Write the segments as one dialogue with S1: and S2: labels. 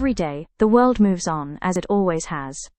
S1: Every day, the world moves on as it always has.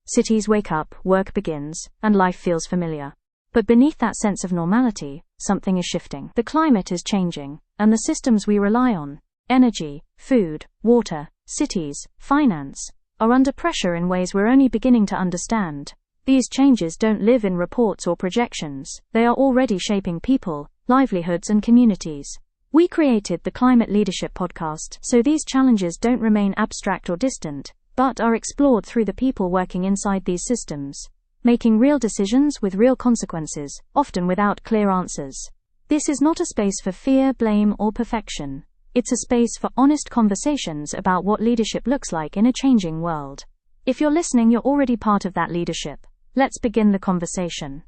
S1: Cities wake up, work begins, and life feels familiar. But beneath that sense of normality, something is shifting. The climate is changing, and the systems we rely on, energy, food, water, cities, finance, are under pressure in ways we're only beginning to understand. These changes don't live in reports or projections, they are already shaping people, livelihoods, and communities. We created the Climate Leadership Podcast so these challenges don't remain abstract or distant, but are explored through the people working inside these systems, making real decisions with real consequences, often without clear answers. This is not a space for fear, blame, or perfection. It's a space for honest conversations about what leadership looks like in a changing world. If you're listening, you're already part of that leadership. Let's begin the conversation.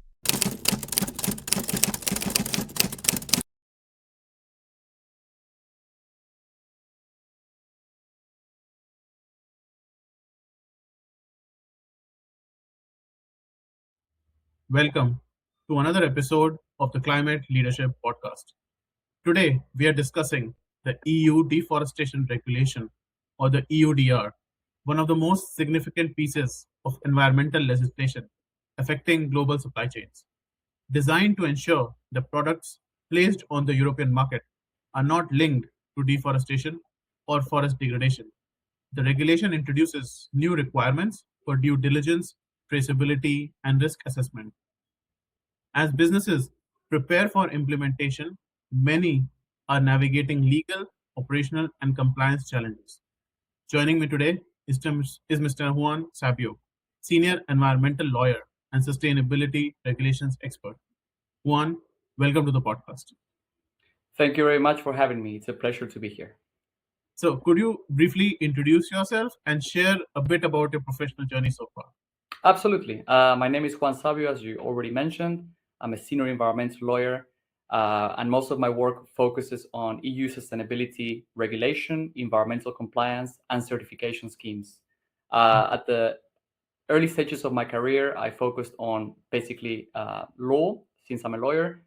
S2: Welcome to another episode of the Climate Leadership Podcast. Today, we are discussing the EU Deforestation Regulation, or the EUDR, one of the most significant pieces of environmental legislation affecting global supply chains. Designed to ensure the products placed on the European market are not linked to deforestation or forest degradation. The regulation introduces new requirements for due diligence, traceability, and risk assessment. As businesses prepare for implementation, many are navigating legal, operational, and compliance challenges. Joining me today is Mr. Juan Sabio, Senior Environmental Lawyer and Sustainability Regulations Expert. Juan, welcome to the podcast.
S3: Thank you very much for having me. It's a pleasure to be here.
S2: So, could you briefly introduce yourself and share a bit about your professional journey so far?
S3: Absolutely. My name is Juan Sabio, as you already mentioned. I'm a senior environmental lawyer, and most of my work focuses on EU sustainability regulation, environmental compliance, and certification schemes. At the early stages of my career, I focused on basically law, since I'm a lawyer,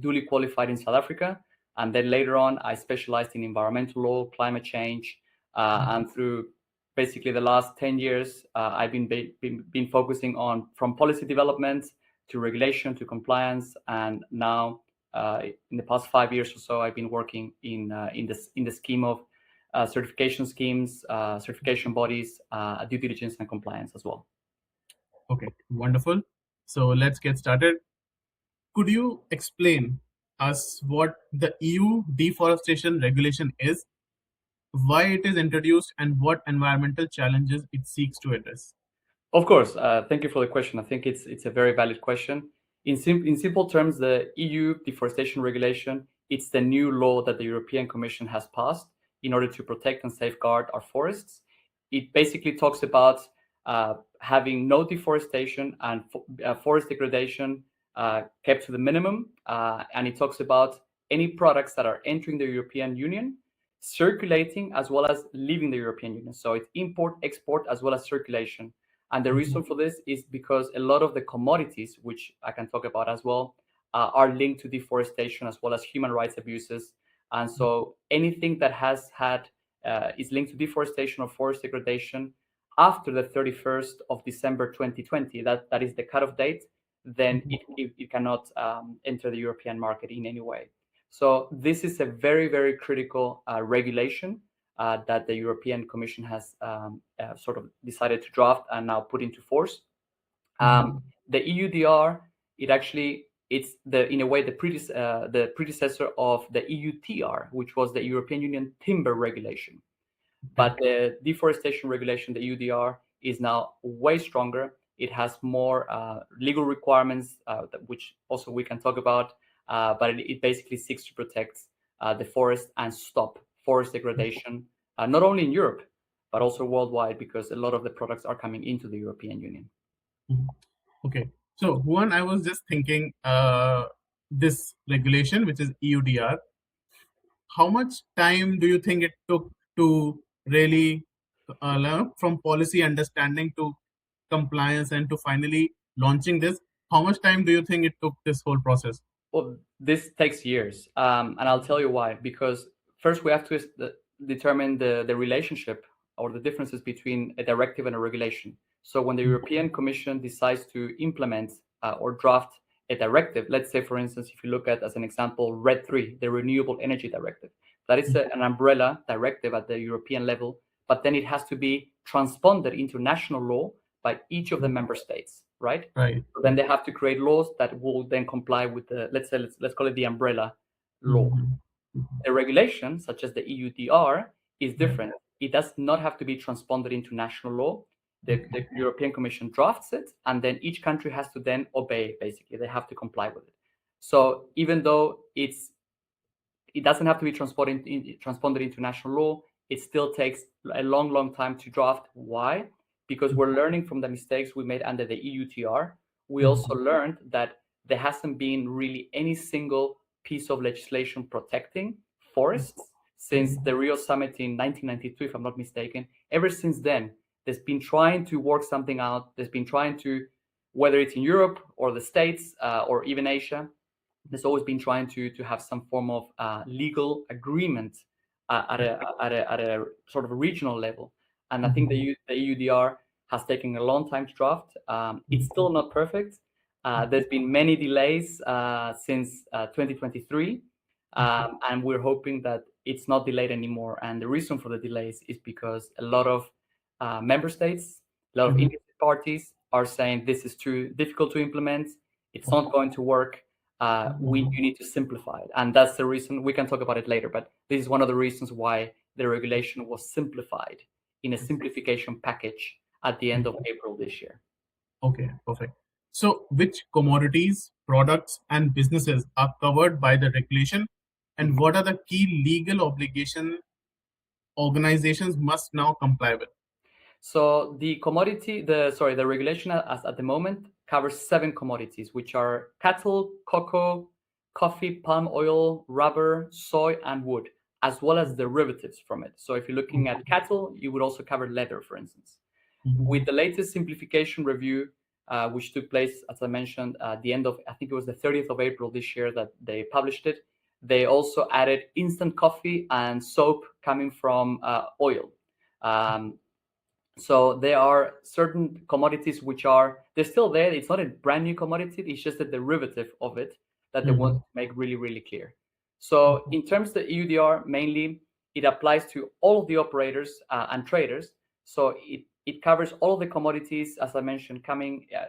S3: duly qualified in South Africa. And then later on, I specialized in environmental law, climate change, and through basically the last 10 years, I've been focusing on from policy development to regulation to compliance, and now in the past 5 years or so, I've been working in the scheme of certification schemes, certification bodies, due diligence, and compliance as well.
S2: Okay, wonderful. So let's get started. Could you explain us what the EU Deforestation Regulation is, why it is introduced, and what environmental challenges it seeks to address?
S3: Of course. Thank you for the question. I think it's a very valid question. In simple terms, the EU Deforestation Regulation, it's the new law that the European Commission has passed in order to protect and safeguard our forests. It basically talks about having no deforestation and forest degradation kept to the minimum. And it talks about any products that are entering the European Union, circulating, as well as leaving the European Union. So it's import, export, as well as circulation. And the reason for this is because a lot of the commodities, which I can talk about as well, are linked to deforestation as well as human rights abuses. And so anything that is linked to deforestation or forest degradation after the 31st of December 2020, that is the cutoff date, then it cannot enter the European market in any way. So this is a very, very critical regulation that the European Commission has sort of decided to draft and now put into force. The EUDR, it's in a way the predecessor of the EUTR, which was the European Union Timber Regulation. But the deforestation regulation, the EUDR, is now way stronger. It has more legal requirements, which also we can talk about, but it basically seeks to protect the forest and stop forest degradation, not only in Europe, but also worldwide, because a lot of the products are coming into the European Union.
S2: Okay. So, Juan, I was just thinking, this regulation, which is EUDR, how much time do you think it took to really from policy understanding to compliance and to finally launching this? How much time do you think it took this whole process?
S3: Well, this takes years, and I'll tell you why. Because first we have to determine the relationship or the differences between a directive and a regulation. So when the European Commission decides to implement or draft a directive, let's say, for instance, if you look at, as an example, RED III, the Renewable Energy Directive, that is an umbrella directive at the European level, but then it has to be transponded into national law by each of the member states, right?
S2: Right.
S3: So then they have to create laws that will then comply with the, let's call it the umbrella law. A regulation, such as the EUDR, is different. It does not have to be transponded into national law. The European Commission drafts it, and then each country has to then obey, basically. They have to comply with it. So even though it doesn't have to be transponded into national law, it still takes a long time to draft. Why? Because we're learning from the mistakes we made under the EUDR. We also learned that there hasn't been really any single piece of legislation protecting forests since the Rio Summit in 1992, if I'm not mistaken. Ever since then, there's been trying to work something out. There's been trying to, whether it's in Europe or the States or even Asia, there's always been trying to have some form of legal agreement at a sort of a regional level. And I think the EUDR has taken a long time to draft. It's still not perfect. There's been many delays since 2023, and we're hoping that it's not delayed anymore. And the reason for the delays is because a lot of member states, a lot of interested parties are saying this is too difficult to implement. It's not going to work. You need to simplify it. And that's the reason. We can talk about it later, but this is one of the reasons why the regulation was simplified in a simplification package at the end of April this year.
S2: Okay, perfect. So which commodities, products, and businesses are covered by the regulation, and what are the key legal obligations organizations must now comply with?
S3: So the regulation at the moment covers 7 commodities, which are cattle, cocoa, coffee, palm oil, rubber, soy, and wood, as well as derivatives from it. So if you're looking at cattle, you would also cover leather, for instance. With the latest simplification review, which took place, as I mentioned, at the end of, I think it was the 30th of April this year that they published it, they also added instant coffee and soap coming from oil. So there are certain commodities which they're still there. It's not a brand new commodity. It's just a derivative of it that they want to make really clear. So in terms of the EUDR, mainly it applies to all of the operators and traders. So it covers all of the commodities, as I mentioned,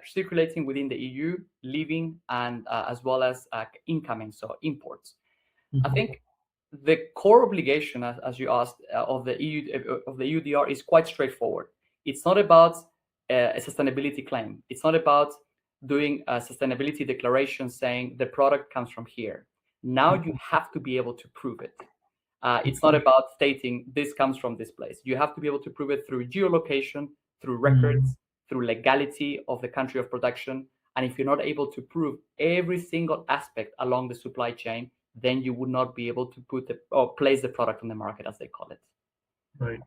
S3: circulating within the EU, leaving, and as well as incoming, so imports. I think the core obligation, as you asked, of the EUDR is quite straightforward. It's not about a sustainability claim. It's not about doing a sustainability declaration saying the product comes from here. Now you have to be able to prove it. It's not about stating this comes from this place. You have to be able to prove it through geolocation, through records, through legality of the country of production. And if you're not able to prove every single aspect along the supply chain, then you would not be able to place the product on the market, as they call it.
S2: Right.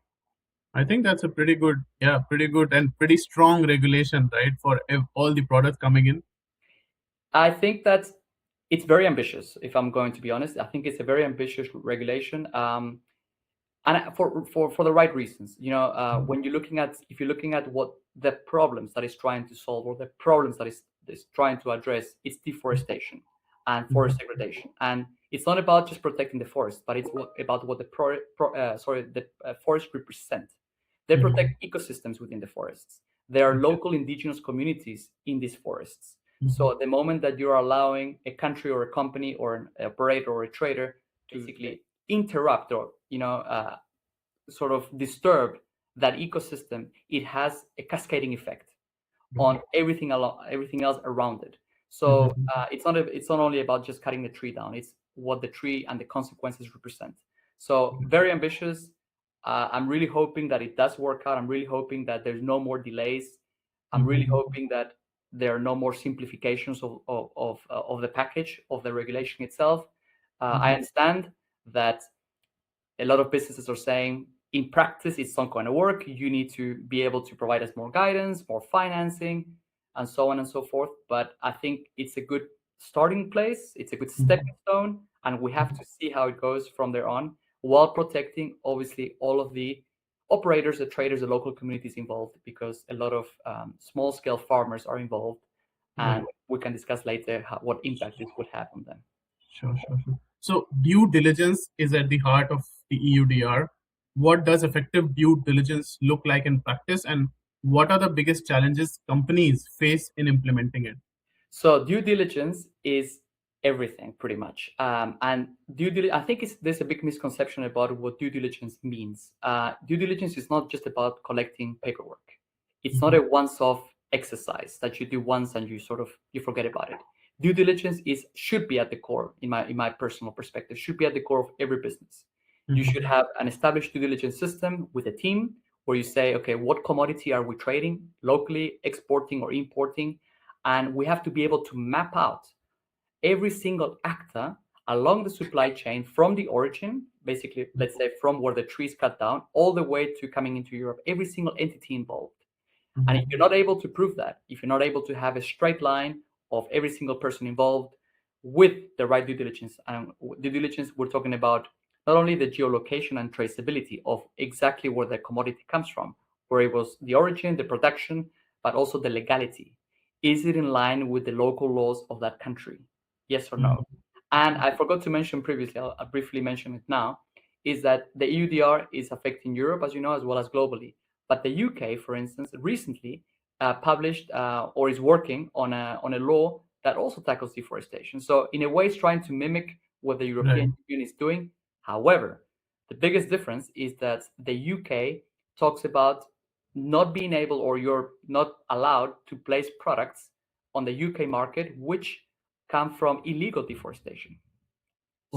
S2: I think that's a pretty good and pretty strong regulation, right, for all the products coming in.
S3: I think that it's very ambitious, if I'm going to be honest. I think it's a very ambitious regulation, and for the right reasons. When if you're looking at what the problems that is trying to solve, or the problems that is trying to address, it's deforestation and forest degradation. And it's not about just protecting the forest, but it's about what the forests represent. They protect ecosystems within the forests. There are local indigenous communities in these forests. So at the moment that you're allowing a country or a company or an operator or a trader to basically interrupt or sort of disturb that ecosystem, it has a cascading effect on everything else around it. So it's not only about just cutting the tree down. It's what the tree and the consequences represent. So very ambitious. I'm really hoping that it does work out. I'm really hoping that there's no more delays. I'm really hoping that there are no more simplifications of the package of the regulation itself. I understand that a lot of businesses are saying, in practice, it's not going to work. You need to be able to provide us more guidance, more financing, and so on and so forth. But I think it's a good starting place. It's a good stepping stone, and we have to see how it goes from there on, while protecting, obviously, all of the operators, the traders, the local communities involved, because a lot of small-scale farmers are involved, and we can discuss later what impact this would have on them.
S2: Sure. So due diligence is at the heart of the EUDR. What does effective due diligence look like in practice, and what are the biggest challenges companies face in implementing it?
S3: So due diligence is everything, pretty much. And I think there's a big misconception about what due diligence means. Due diligence is not just about collecting paperwork. It's not a once-off exercise that you do once and you forget about it. Due diligence should be at the core, in my personal perspective, should be at the core of every business. You should have an established due diligence system with a team where you say, okay, what commodity are we trading locally, exporting or importing? And we have to be able to map out every single actor along the supply chain from the origin, basically, let's say from where the tree is cut down, all the way to coming into Europe, every single entity involved. And if you're not able to prove that, if you're not able to have a straight line of every single person involved with the right due diligence, and due diligence, we're talking about not only the geolocation and traceability of exactly where the commodity comes from, where it was the origin, the production, but also the legality. Is it in line with the local laws of that country? Yes or no? And I forgot to mention previously, I'll briefly mention it now, is that the EUDR is affecting Europe, as you know, as well as globally. But the UK, for instance, recently published or is working on a law that also tackles deforestation. So in a way, it's trying to mimic what the European Union is doing. However, the biggest difference is that the UK talks about not being able, or you're not allowed to place products on the UK market which come from illegal deforestation.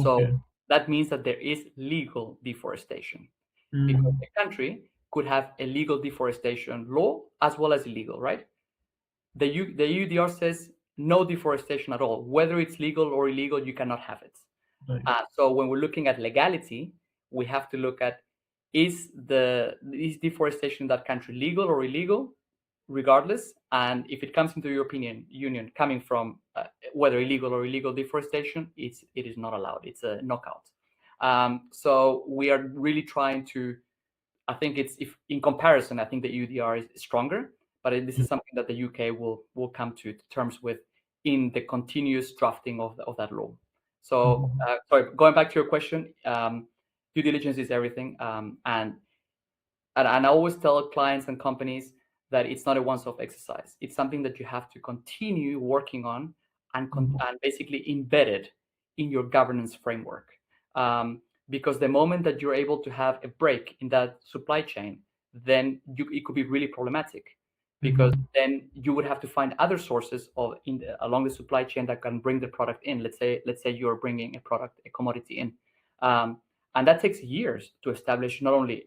S3: So that means that there is legal deforestation, because the country could have a legal deforestation law as well as illegal, right? The EUDR says no deforestation at all. Whether it's legal or illegal, you cannot have it. So when we're looking at legality, we have to look at, is deforestation in that country legal or illegal, regardless? And if it comes into the European Union coming from whether illegal or illegal deforestation, it is not allowed. It's a knockout. So we are really trying to, I think if in comparison, I think the EUDR is stronger, but this is something that the UK will come to terms with in the continuous drafting of that law. So, sorry, going back to your question, due diligence is everything. And I always tell clients and companies that it's not a once-off exercise. It's something that you have to continue working on and basically embed it in your governance framework. Because the moment that you're able to have a break in that supply chain, then it could be really problematic, because then you would have to find other sources along the supply chain that can bring the product in. Let's say you're bringing a commodity in, and that takes years to establish not only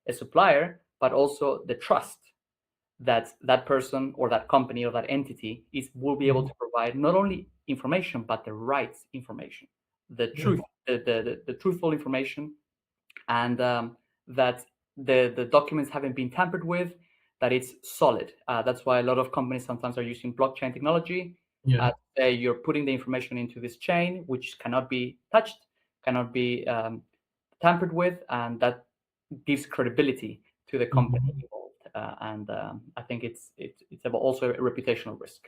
S3: a supplier, but also the trust that that person or that company or that entity will be able to provide not only information, but the right information, the truth, the truthful information, and that the documents haven't been tampered with, that it's solid. That's why a lot of companies sometimes are using blockchain technology. You're putting the information into this chain, which cannot be touched, cannot be tampered with, and that gives credibility to the company involved. And I think it's about also a reputational risk.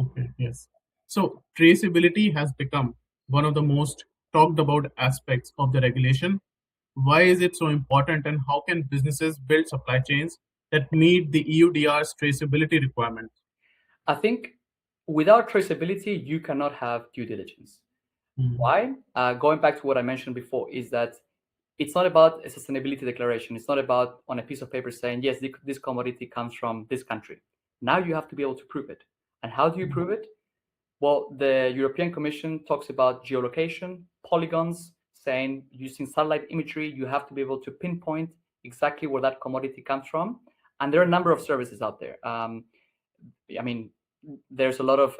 S2: Okay, yes. So traceability has become one of the most talked about aspects of the regulation. Why is it so important, and how can businesses build supply chains that meet the EUDR's traceability requirements?
S3: I think without traceability, you cannot have due diligence. Why? Going back to what I mentioned before, is that it's not about a sustainability declaration. It's not about on a piece of paper saying, yes, this commodity comes from this country. Now you have to be able to prove it. And how do you prove it? Well, the European Commission talks about geolocation, polygons, saying using satellite imagery, you have to be able to pinpoint exactly where that commodity comes from. And there are a number of services out there. I mean, there's a lot of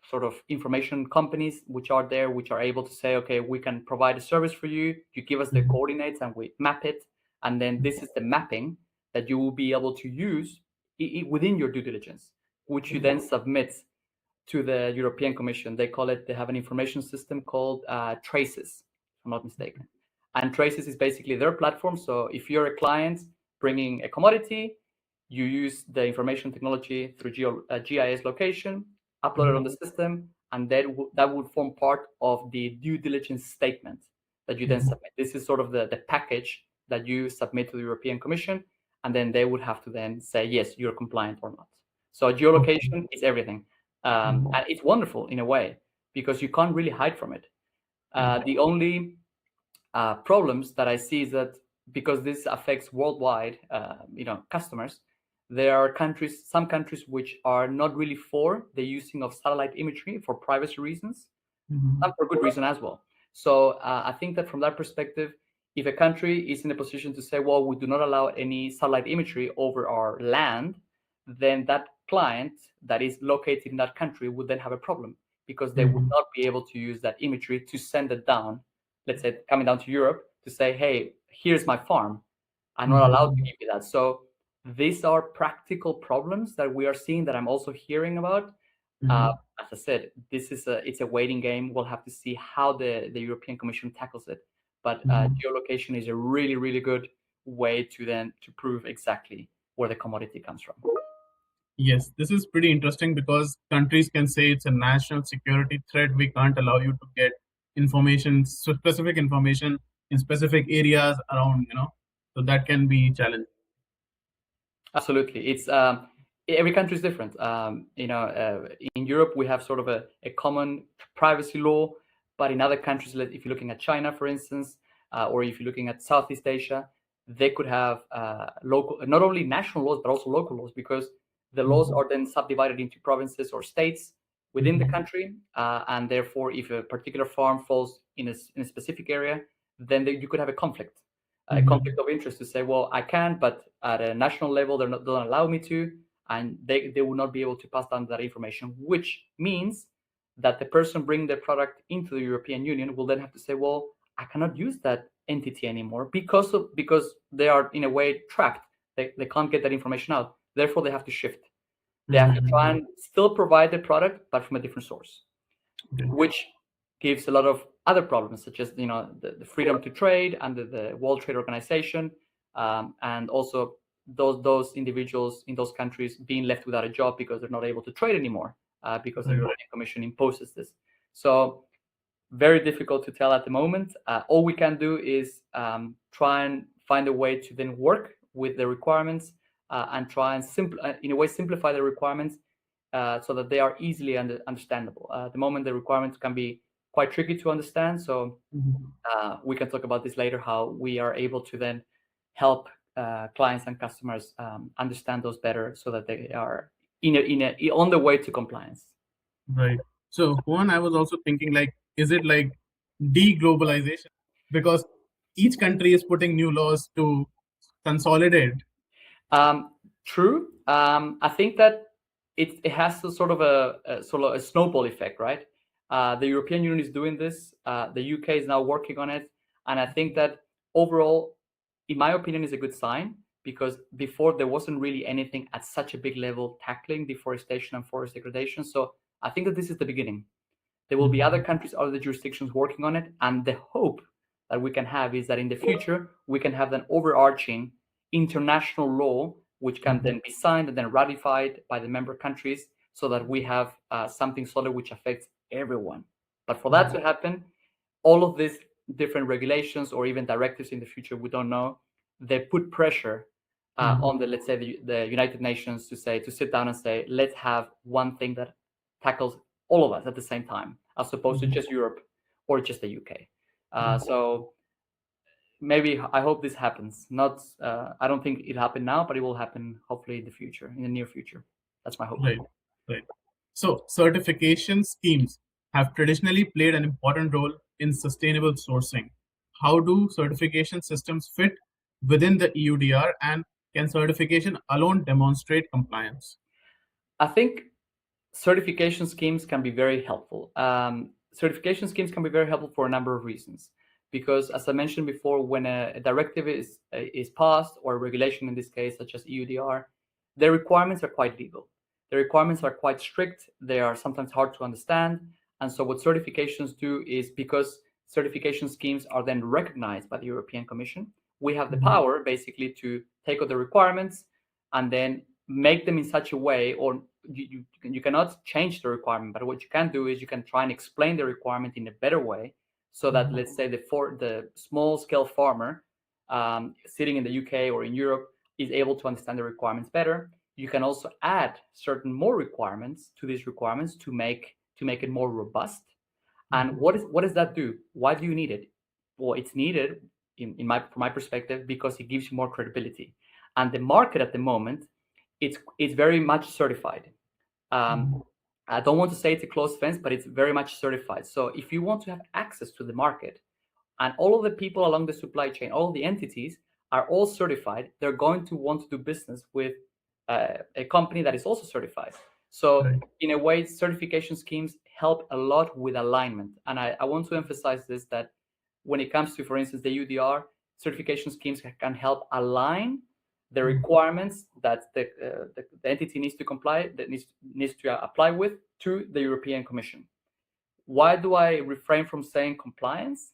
S3: sort of information companies which are there, which are able to say, okay, we can provide a service for you. You give us the coordinates and we map it. And then this is the mapping that you will be able to use within your due diligence, which you then submit to the European Commission. They have an information system called Traces, if I'm not mistaken. And Traces is basically their platform. So if you're a client bringing a commodity, you use the information technology through GIS location, upload it on the system, and that would form part of the due diligence statement that you then submit. This is sort of the package that you submit to the European Commission, and then they would have to then say, yes, you're compliant or not. So geolocation is everything. And it's wonderful in a way, because you can't really hide from it. The only problems that I see is that because this affects worldwide, customers, there are some countries which are not really for the using of satellite imagery for privacy reasons, and for good reason as well. So I think that from that perspective, if a country is in a position to say, well, we do not allow any satellite imagery over our land, then that client that is located in that country would then have a problem, because they would not be able to use that imagery to send it down, let's say coming down to Europe, to say, hey, here's my farm. I'm not allowed to give you that. So these are practical problems that we are seeing, that I'm also hearing about. As I said, it's a waiting game. We'll have to see how the European Commission tackles it. But geolocation is a really, really good way to prove exactly where the commodity comes from.
S2: Yes, this is pretty interesting because countries can say it's a national security threat. We can't allow you to get information, specific information in specific areas around, so that can be challenging.
S3: Absolutely. It's every country is different. In Europe, we have sort of a common privacy law, but in other countries, if you're looking at China, for instance, or if you're looking at Southeast Asia, they could have local, not only national laws, but also local laws, because the laws are then subdivided into provinces or states within the country. And therefore, if a particular farm falls in a specific area, then you could have a conflict. A conflict of interest to say, well, I can, but at a national level, they don't allow me to, and they will not be able to pass down that information, which means that the person bringing the product into the European Union will then have to say, well, I cannot use that entity anymore because they are in a way trapped. They can't get that information out. Therefore, they have to shift. They have to try and still provide the product, but from a different source, which gives a lot of other problems, such as the freedom to trade under the World Trade Organization, and also those individuals in those countries being left without a job because they're not able to trade anymore, because the European Commission imposes this. So very difficult to tell at the moment. All we can do is try and find a way to then work with the requirements, and try and simplify the requirements, so that they are easily understandable. At the moment, the requirements can be quite tricky to understand. So we can talk about this later, how we are able to then help clients and customers understand those better, so that they are on the way to compliance.
S2: Right. So Juan, I was also thinking, is it like deglobalization? Because each country is putting new laws to consolidate.
S3: True. I think that it has sort of a snowball effect, right? The European Union is doing this. The UK is now working on it, and I think that overall, in my opinion, is a good sign, because before there wasn't really anything at such a big level tackling deforestation and forest degradation. So I think that this is the beginning. There will be other countries, other jurisdictions working on it, and the hope that we can have is that in the future we can have an overarching international law which can then be signed and then ratified by the member countries, so that we have something solid which affects everyone. But for that to happen, all of these different regulations or even directives in the future, we don't know, they put pressure on let's say the United Nations to sit down and say, let's have one thing that tackles all of us at the same time, as opposed to just Europe or just the UK. So maybe, I hope this happens. Not, I don't think it'll happen now, but it will happen hopefully in the near future. That's my hope.
S2: Right. So certification schemes have traditionally played an important role in sustainable sourcing. How do certification systems fit within the EUDR, and can certification alone demonstrate compliance?
S3: I think certification schemes can be very helpful. Certification schemes can be very helpful for a number of reasons. Because, as I mentioned before, when a directive is passed, or a regulation in this case, such as EUDR, the requirements are quite legal. The requirements are quite strict. They are sometimes hard to understand. And so what certifications do is, because certification schemes are then recognized by the European Commission. We have the power basically to take out the requirements and then make them in such a way, or you cannot change the requirement, but what you can do is you can try and explain the requirement in a better way, so that let's say the small scale farmer sitting in the UK or in Europe is able to understand the requirements better. You can also add certain more requirements to these requirements to make it more robust. And what does that do? Why do you need it? Well, it's needed from my perspective because it gives you more credibility. And the market at the moment, it's very much certified. I don't want to say it's a closed fence, but it's very much certified. So if you want to have access to the market, and all of the people along the supply chain, all the entities are all certified, they're going to want to do business with a company that is also certified. So in a way, certification schemes help a lot with alignment. And I want to emphasize this, that when it comes to, for instance, the EUDR, certification schemes can help align the requirements that the entity needs to comply, that needs to apply with, to the European Commission. Why do I refrain from saying compliance?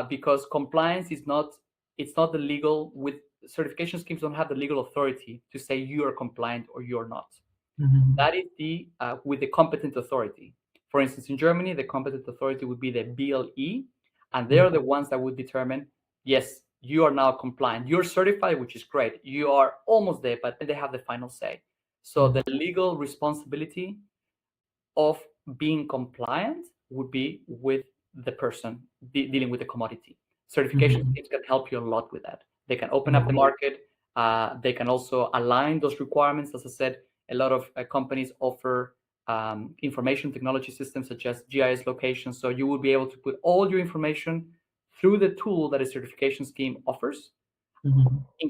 S3: Because compliance is not, it's not the legal, with certification schemes don't have the legal authority to say you are compliant or you're not. That is the with the competent authority. For instance, in Germany, the competent authority would be the BLE, and they're the ones that would determine, yes, you are now compliant, you're certified, which is great, you are almost there, but they have the final say. So the legal responsibility of being compliant would be with the person dealing with the commodity. Certification schemes can help you a lot with that. They can open up the market. They can also align those requirements. As I said, a lot of companies offer information technology systems such as GIS location. So you will be able to put all your information through the tool that a certification scheme offers,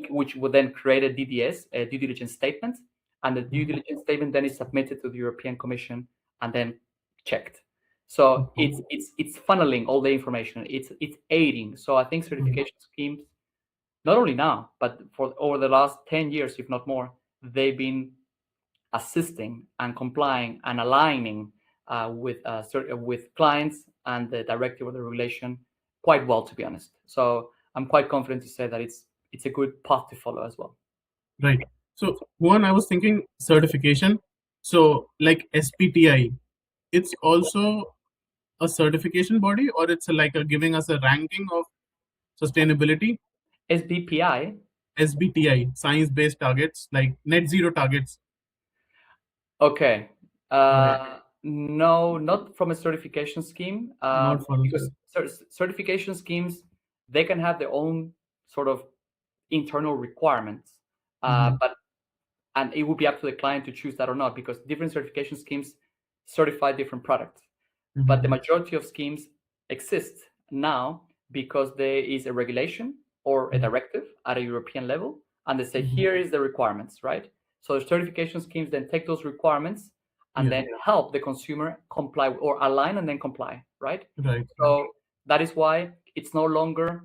S3: which would then create a DDS, a due diligence statement. And the due diligence statement then is submitted to the European Commission and then checked. So it's funneling all the information. It's aiding. So I think certification schemes, not only now, but for over the last 10 years, if not more, they've been assisting and complying and aligning with clients and the directive or the regulation quite well, to be honest. So I'm quite confident to say that it's a good path to follow as well.
S2: Right. So Juan, I was thinking certification. So like SPTI, it's also a certification body, or it's like giving us a ranking of sustainability?
S3: SBPI?
S2: SBTI, science-based targets, like net zero targets.
S3: Okay. No, not from a certification scheme.
S2: Not from
S3: because certification schemes, they can have their own sort of internal requirements, and it would be up to the client to choose that or not, because different certification schemes certify different products. But the majority of schemes exist now because there is a regulation or a directive at a European level, and they say, here is the requirements, right? So the certification schemes then take those requirements and then help the consumer comply or align and then comply, right?
S2: Right.
S3: So that is why it's no longer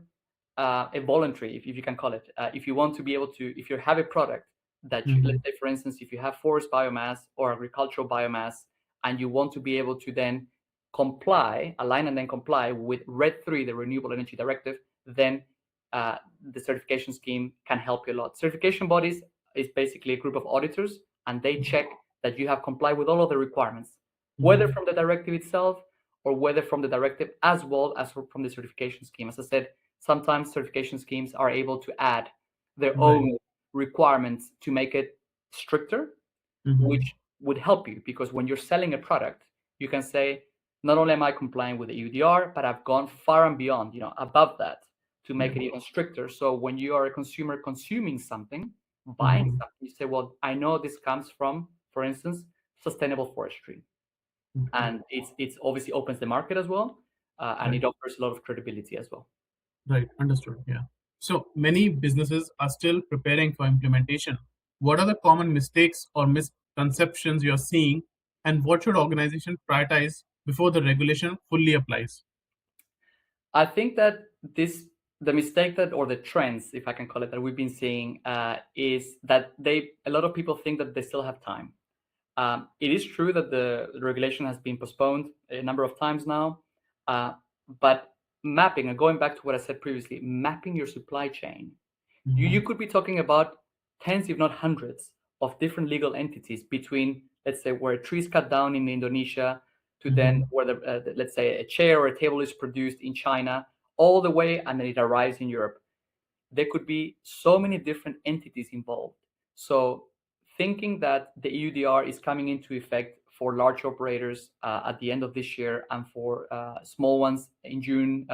S3: a voluntary, if you can call it. If you want to be able to, if you have a product that you, let's say, for instance, if you have forest biomass or agricultural biomass, and you want to be able to then comply, align and then comply with RED 3, the Renewable Energy Directive, then the certification scheme can help you a lot. Certification bodies is basically a group of auditors, and they check that you have complied with all of the requirements, whether from the directive itself or whether from the directive as well as from the certification scheme. As I said, sometimes certification schemes are able to add their own requirements to make it stricter, which would help you, because when you're selling a product, you can say, not only am I complying with the EUDR, but I've gone far and beyond, above that, to make it even stricter. So when you are a consumer consuming something, buying something, you say, well, I know this comes from, for instance, sustainable forestry. And it's obviously opens the market as well, and it offers a lot of credibility as well.
S2: Right, understood. Yeah. So many businesses are still preparing for implementation. What are the common mistakes or misconceptions you're seeing, and what should organizations prioritize before the regulation fully applies?
S3: I think that the mistake that, or the trends, if I can call it, that we've been seeing is that a lot of people think that they still have time. It is true that the regulation has been postponed a number of times now, but mapping, and going back to what I said previously, mapping your supply chain. You could be talking about tens, if not hundreds, of different legal entities between, let's say, where a tree is cut down in Indonesia to then where let's say a chair or a table is produced in China, all the way, and then it arrives in Europe. There could be so many different entities involved. So thinking that the EUDR is coming into effect for large operators at the end of this year and for small ones in June,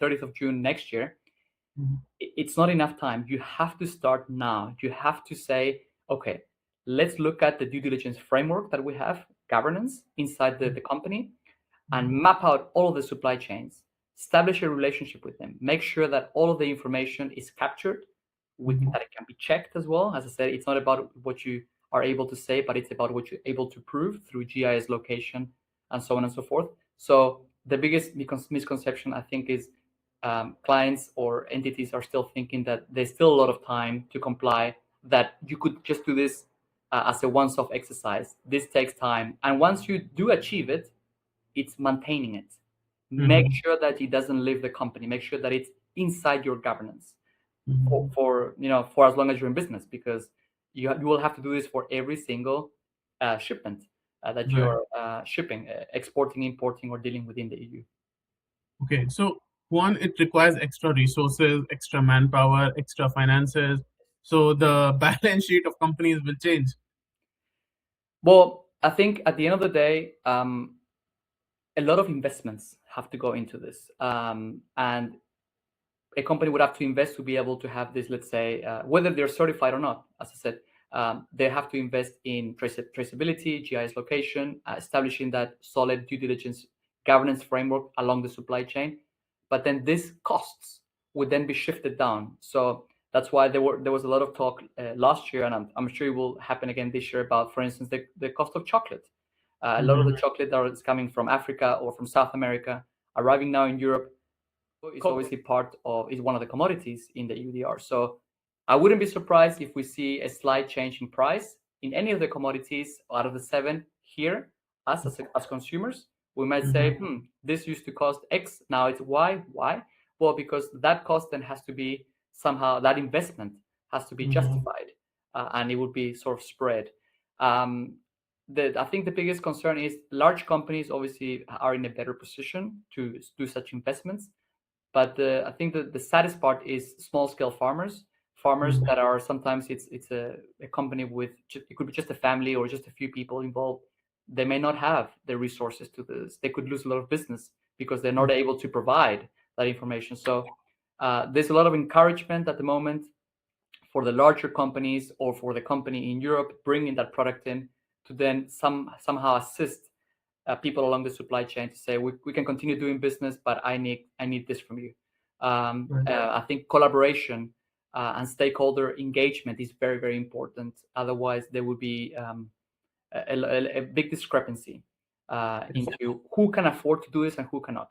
S3: 30th of June next year, it's not enough time. You have to start now. You have to say, okay, let's look at the due diligence framework that we have, governance inside the company, and map out all of the supply chains, establish a relationship with them, make sure that all of the information is captured, that it can be checked as well. As I said, it's not about what you are able to say, but it's about what you're able to prove through GIS location and so on and so forth. So the biggest misconception, I think, is clients or entities are still thinking that there's still a lot of time to comply, that you could just do this as a once-off exercise. This takes time. And once you do achieve it, it's maintaining it. Make sure that it doesn't leave the company. Make sure that it's inside your governance for as long as you're in business, because you will have to do this for every single shipment that you're shipping, exporting, importing, or dealing within the EU.
S2: Okay, so one, it requires extra resources, extra manpower, extra finances. So the balance sheet of companies will change.
S3: Well, I think at the end of the day, a lot of investments have to go into this. And a company would have to invest to be able to have this, let's say, whether they're certified or not. As I said, they have to invest in traceability, GIS location, establishing that solid due diligence governance framework along the supply chain. But then these costs would then be shifted down. So that's why there was a lot of talk last year, and I'm sure it will happen again this year, about, for instance, the cost of chocolate. A lot of the chocolate that is coming from Africa or from South America, arriving now in Europe, is obviously is one of the commodities in the EUDR. So I wouldn't be surprised if we see a slight change in price in any of the commodities out of the 7 here. As consumers, we might say, this used to cost X, now it's Y. Why? Well, because that cost then has to be somehow, that investment has to be justified, and it would be sort of spread. I think the biggest concern is large companies obviously are in a better position to do such investments. But I think the saddest part is small-scale farmers that are sometimes it's a company with, it could be just a family or just a few people involved. They may not have the resources to this. They could lose a lot of business because they're not able to provide that information. So there's a lot of encouragement at the moment for the larger companies or for the company in Europe bringing that product in to then somehow assist people along the supply chain to say, we can continue doing business, but I need this from you. I think collaboration and stakeholder engagement is very, very important. Otherwise, there would be a big discrepancy into who can afford to do this and who cannot.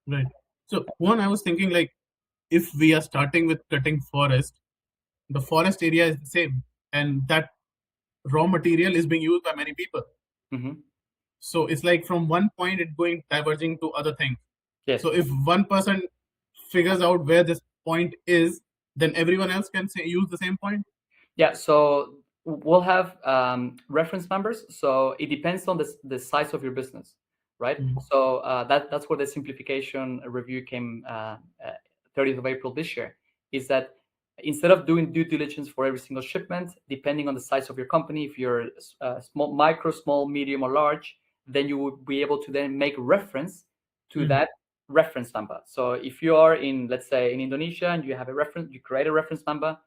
S2: Right. So one, I was thinking, like, if we are starting with cutting forest, the forest area is the same, and that raw material is being used by many people. So it's like from one point it going diverging to other things.
S3: Yes.
S2: So if one person figures out where this point is, then everyone else can use the same point.
S3: Yeah. So we'll have reference numbers. So it depends on the size of your business, right? So that's where the simplification review came 30th of April this year. Is that instead of doing due diligence for every single shipment, depending on the size of your company, if you're small, micro, small, medium, or large, then you would be able to then make reference to that reference number. So if you are in, let's say, in Indonesia and you have a reference, you create a reference number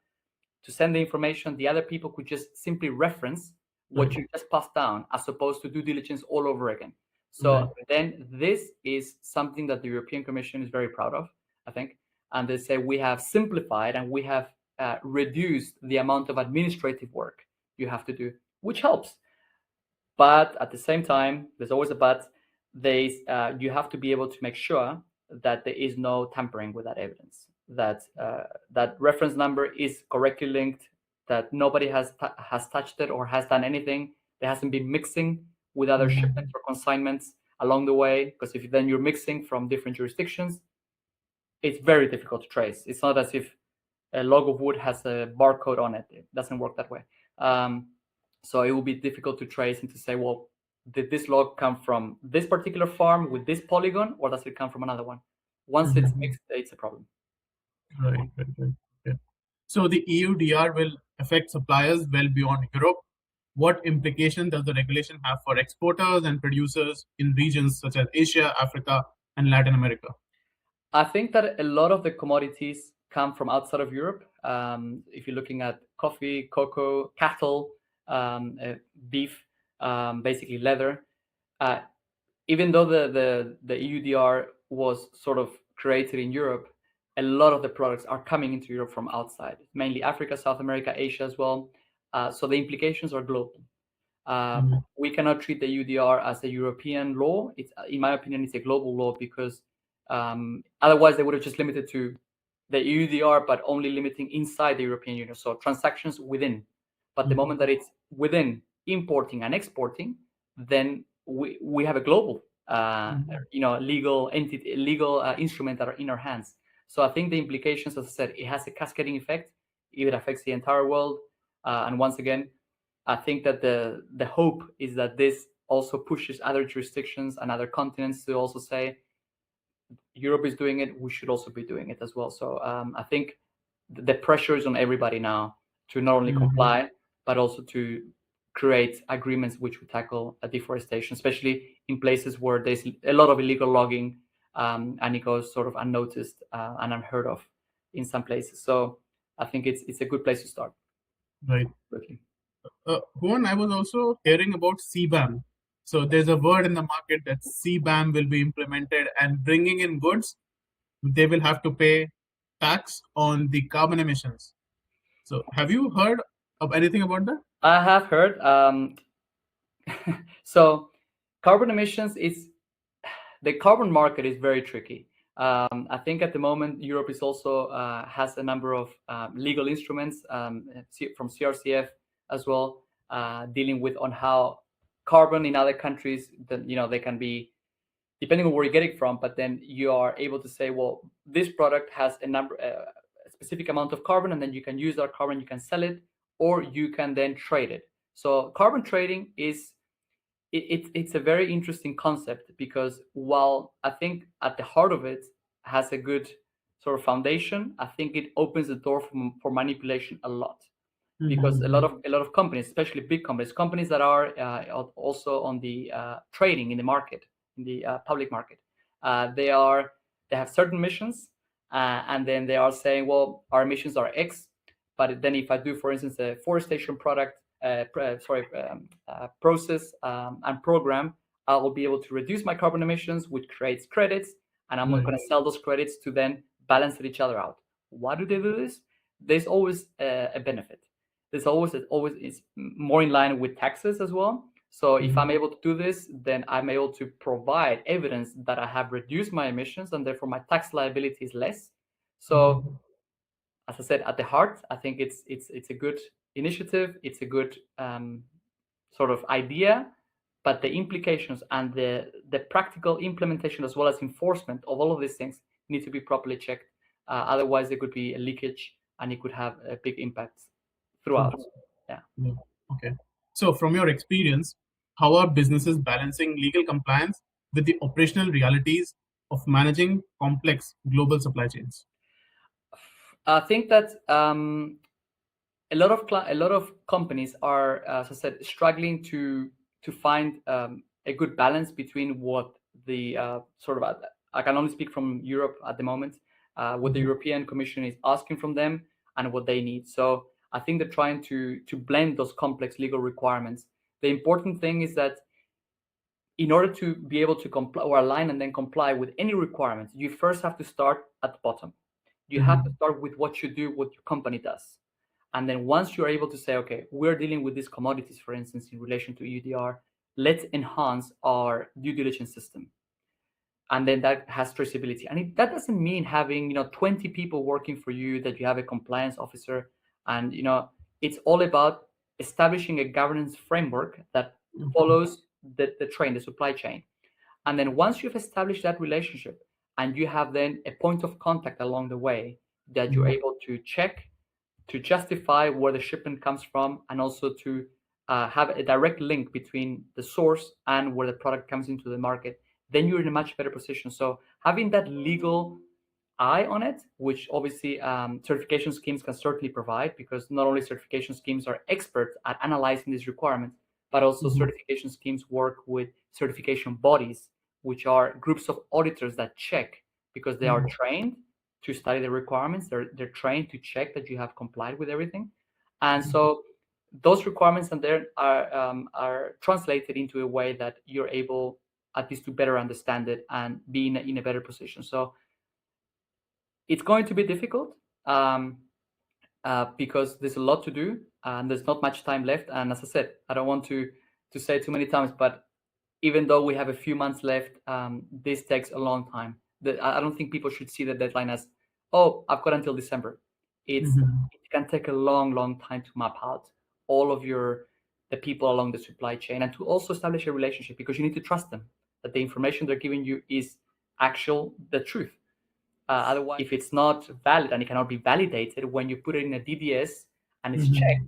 S3: to send the information, the other people could just simply reference what you just passed down, as opposed to due diligence all over again. So then this is something that the European Commission is very proud of, I think. And they say we have simplified and we have reduced the amount of administrative work you have to do, which helps. But at the same time, there's always a but. You have to be able to make sure that there is no tampering with that evidence, that that reference number is correctly linked, that nobody has touched it or has done anything. There hasn't been mixing with other shipments or consignments along the way, because if then you're mixing from different jurisdictions, it's very difficult to trace. It's not as if a log of wood has a barcode on it. It doesn't work that way. So it will be difficult to trace and to say, well, did this log come from this particular farm with this polygon, or does it come from another one? Once it's mixed, it's a problem.
S2: Right. Yeah. So the EUDR will affect suppliers well beyond Europe. What implication does the regulation have for exporters and producers in regions such as Asia, Africa, and Latin America?
S3: I think that a lot of the commodities come from outside of Europe. If you're looking at coffee, cocoa, cattle, beef, basically leather, even though the EUDR was sort of created in Europe, a lot of the products are coming into Europe from outside, mainly Africa, South America, Asia as well. So the implications are global. We cannot treat the EUDR as a European law. It's, in my opinion, it's a global law because otherwise they would have just limited to the EUDR, but only limiting inside the European Union. So transactions within. But the moment that it's within importing and exporting, then we have a global, legal entity, legal instrument that are in our hands. So I think the implications, as I said, it has a cascading effect. It affects the entire world. And once again, I think that the hope is that this also pushes other jurisdictions and other continents to also say, Europe is doing it, we should also be doing it as well. So I think the pressure is on everybody now to not only comply, but also to create agreements which would tackle deforestation, especially in places where there's a lot of illegal logging and it goes sort of unnoticed and unheard of in some places. So I think it's a good place to start.
S2: Right. Juan, I was also hearing about CBAM. So there's a word in the market that CBAM will be implemented, and bringing in goods, they will have to pay tax on the carbon emissions. So have you heard of anything about that?
S3: I have heard. So carbon emissions the carbon market is very tricky. I think at the moment Europe is also has a number of legal instruments from CRCF as well, dealing with on how carbon in other countries, they can be depending on where you get it from, but then you are able to say, well, this product has a specific amount of carbon, and then you can use that carbon, you can sell it, or you can then trade it. So carbon trading it's a very interesting concept, because while I think at the heart of it has a good sort of foundation, I think it opens the door for manipulation a lot. Because a lot of companies, especially big companies that are also on the trading in the market, in the public market, they have certain emissions, and then they are saying, well, our emissions are X, but then if I do, for instance, a forestation process and program, I will be able to reduce my carbon emissions, which creates credits, and I'm not going to sell those credits to then balance each other out. Why do they do this? There's always a benefit. There's always it's more in line with taxes as well. So if I'm able to do this, then I'm able to provide evidence that I have reduced my emissions, and therefore my tax liability is less. So as I said, at the heart, I think it's a good initiative. It's a good sort of idea, but the implications and the practical implementation as well as enforcement of all of these things need to be properly checked. Otherwise, there could be a leakage, and it could have a big impact throughout. Yeah.
S2: Okay. So from your experience, how are businesses balancing legal compliance with the operational realities of managing complex global supply chains?
S3: I think that a lot of companies are, as I said, struggling to find a good balance between what the sort of, I can only speak from Europe at the moment, what the European Commission is asking from them and what they need. So I think they're trying to blend those complex legal requirements. The important thing is that in order to be able to comply or align and then comply with any requirements, you first have to start at the bottom. You have to start with what you do, what your company does. And then once you're able to say, okay, we're dealing with these commodities, for instance, in relation to EUDR, let's enhance our due diligence system. And then that has traceability. And that doesn't mean having 20 people working for you, that you have a compliance officer. And it's all about establishing a governance framework that follows the supply chain. And then once you've established that relationship and you have then a point of contact along the way that you're able to check, to justify where the shipment comes from, and also to have a direct link between the source and where the product comes into the market, then you're in a much better position. So having that legal eye on it, which obviously certification schemes can certainly provide, because not only certification schemes are experts at analyzing these requirements, but also certification schemes work with certification bodies, which are groups of auditors that check, because they are trained to study the requirements. They're trained to check that you have complied with everything. And so those requirements and there are translated into a way that you're able at least to better understand it and be in a better position. So it's going to be difficult because there's a lot to do and there's not much time left. And as I said, I don't want to say too many times, but even though we have a few months left, this takes a long time. I don't think people should see the deadline as, oh, I've got until December. It can take a long, long time to map out all of the people along the supply chain, and to also establish a relationship, because you need to trust them that the information they're giving you is the truth. Otherwise, if it's not valid and it cannot be validated, when you put it in a DDS and it's checked,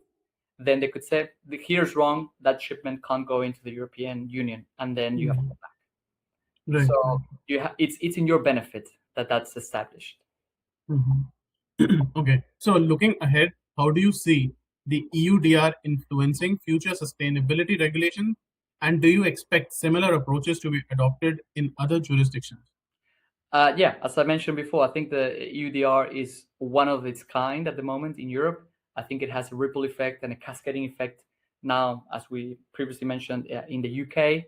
S3: then they could say, here's wrong, that shipment can't go into the European Union, and then you have to go back. Right. So it's in your benefit that that's established.
S2: Okay, so looking ahead, how do you see the EUDR influencing future sustainability regulation, and do you expect similar approaches to be adopted in other jurisdictions?
S3: Yeah, as I mentioned before, I think the EUDR is one of its kind at the moment in Europe. I think it has a ripple effect and a cascading effect now, as we previously mentioned, in the UK.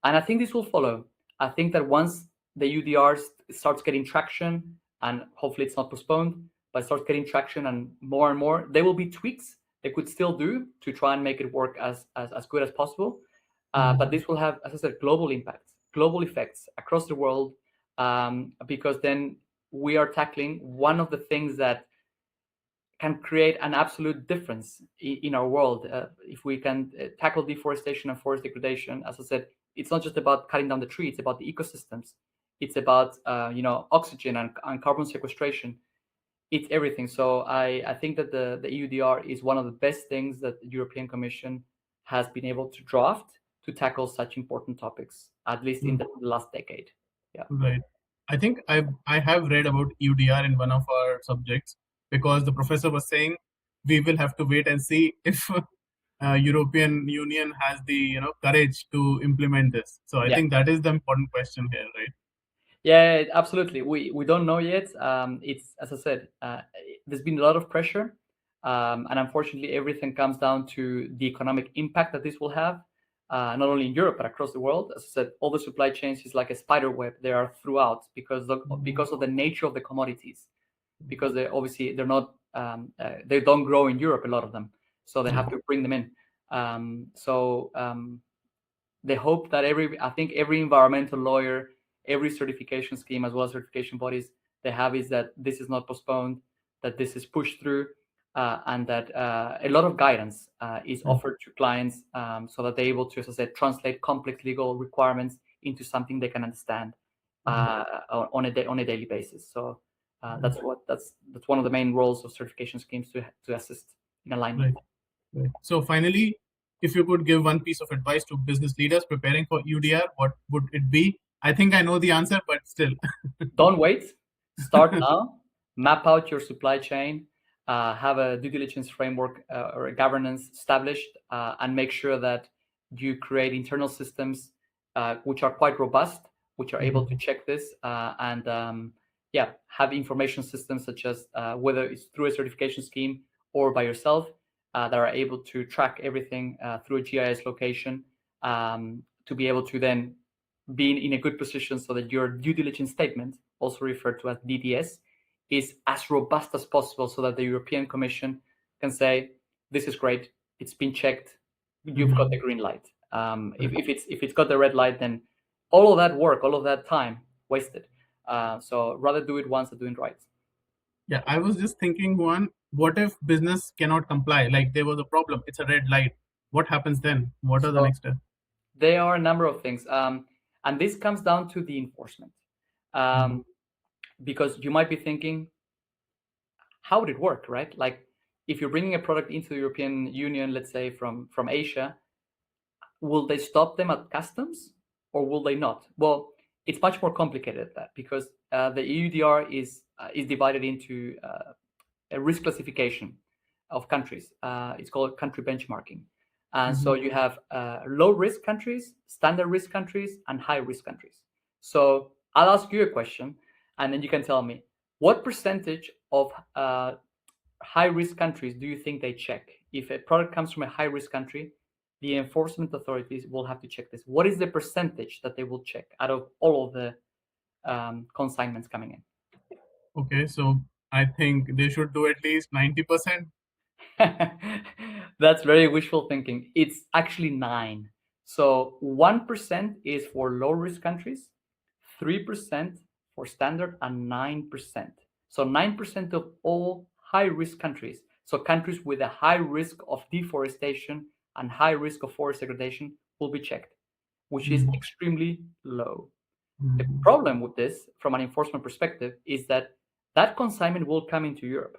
S3: And I think this will follow. I think that once the EUDR starts getting traction, and hopefully it's not postponed, but it starts getting traction and more, there will be tweaks they could still do to try and make it work as good as possible. But this will have, as I said, global impacts, global effects across the world, because then we are tackling one of the things that can create an absolute difference in our world. If we can tackle deforestation and forest degradation, as I said, it's not just about cutting down the tree, it's about the ecosystems. It's about oxygen and carbon sequestration. It's everything. So I think that the EUDR is one of the best things that the European Commission has been able to draft to tackle such important topics, at least in the last decade. Yeah.
S2: Right. I think I have read about EUDR in one of our subjects, because the professor was saying we will have to wait and see if European Union has the courage to implement this. So I think that is the important question here, right?
S3: Yeah, absolutely. We don't know yet. It's, as I said, there's been a lot of pressure, and unfortunately, everything comes down to the economic impact that this will have, not only in Europe but across the world. As I said, all the supply chains is like a spider web. They are throughout because of the nature of the commodities, because they're not they don't grow in Europe, a lot of them, so they have to bring them in. They hope that every environmental lawyer, every certification scheme, as well as certification bodies, they have is that this is not postponed, that this is pushed through, and that a lot of guidance is offered to clients, so that they're able to, as I said, translate complex legal requirements into something they can understand on a daily basis. So that's one of the main roles of certification schemes, to assist in alignment.
S2: Right. So finally, if you could give one piece of advice to business leaders preparing for EUDR, what would it be? I think I know the answer, but still.
S3: Don't wait. Start now. Map out your supply chain. Have a due diligence framework or a governance established, and make sure that you create internal systems which are quite robust, which are able to check this, and have information systems such as whether it's through a certification scheme or by yourself, that are able to track everything through a GIS location, to be able to then be in a good position so that your due diligence statement, also referred to as DDS, is as robust as possible, so that the European Commission can say, this is great, it's been checked, you've got the green light. If it's got the red light, then all of that work, all of that time wasted. So rather do it once than doing it right.
S2: Yeah, I was just thinking, Juan, what if business cannot comply? Like there was a problem, it's a red light. What happens then? What are the next steps?
S3: There are a number of things. And this comes down to the enforcement. Because you might be thinking, how would it work, right? Like if you're bringing a product into the European Union, let's say from Asia, will they stop them at customs or will they not? Well, it's much more complicated than that, because the EUDR is divided into a risk classification of countries. It's called country benchmarking. And so you have low risk countries, standard risk countries, and high risk countries. So I'll ask you a question, and then you can tell me, what percentage of high risk countries do you think they check? If a product comes from a high risk country, the enforcement authorities will have to check this. What is the percentage that they will check out of all of the consignments coming in?
S2: Okay, so I think they should do at least 90%.
S3: That's very wishful thinking. It's actually 9. So 1% is for low risk countries, 3% for standard, and 9%. So 9% of all high risk countries, so countries with a high risk of deforestation and high risk of forest degradation, will be checked, which is extremely low. The problem with this, from an enforcement perspective, is that that consignment will come into Europe,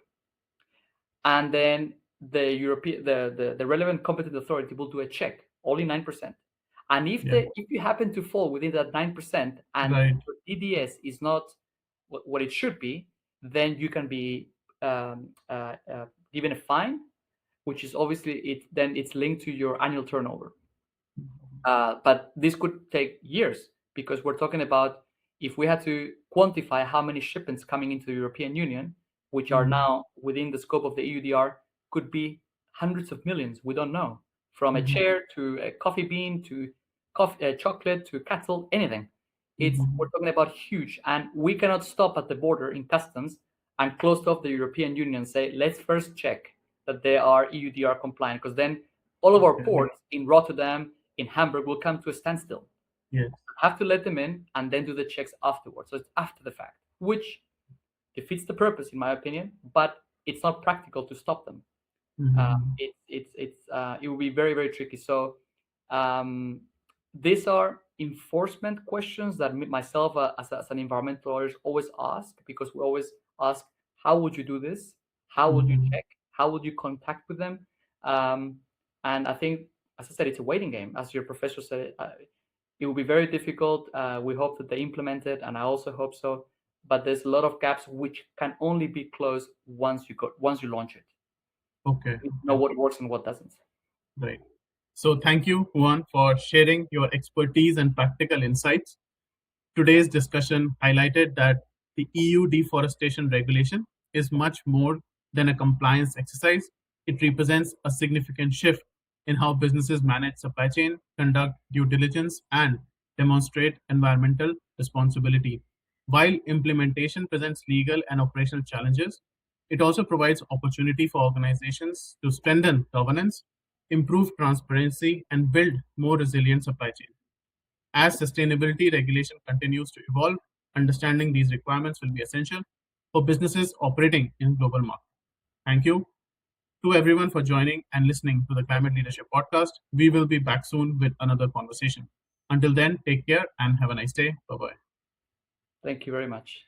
S3: and then the relevant competent authority will do a check, only 9%. And if you happen to fall within that 9% and your DDS is not what it should be, then you can be given a fine, which is obviously it's linked to your annual turnover. But this could take years, because we're talking about, if we had to quantify how many shipments coming into the European Union, which are now within the scope of the EUDR, could be hundreds of millions. We don't know. From a chair to a coffee bean to chocolate to cattle, anything. We're talking about huge, and we cannot stop at the border in customs and close off the European Union and say, let's first check that they are EUDR compliant, because then all of our ports in Rotterdam, in Hamburg, will come to a standstill.
S2: Yes.
S3: Have to let them in and then do the checks afterwards. So it's after the fact, which defeats the purpose, in my opinion, but it's not practical to stop them. It will be very, very tricky. So these are enforcement questions that myself as an environmental lawyer always ask, because we always ask, how would you do this? How would you check? How would you contact with them? And I think, as I said, it's a waiting game. As your professor said, it will be very difficult. We hope that they implement it, and I also hope so. But there's a lot of gaps which can only be closed once you launch it.
S2: Okay.
S3: You know what works and what doesn't.
S2: Right. So thank you, Juan, for sharing your expertise and practical insights. Today's discussion highlighted that the EU Deforestation Regulation is much more than a compliance exercise. It represents a significant shift in how businesses manage supply chain, conduct due diligence, and demonstrate environmental responsibility. While implementation presents legal and operational challenges, it also provides opportunity for organizations to strengthen governance, improve transparency, and build more resilient supply chain. As sustainability regulation continues to evolve, understanding these requirements will be essential for businesses operating in global markets. Thank you to everyone for joining and listening to the Climate Leadership Podcast. We will be back soon with another conversation. Until then, take care and have a nice day. Bye-bye.
S3: Thank you very much.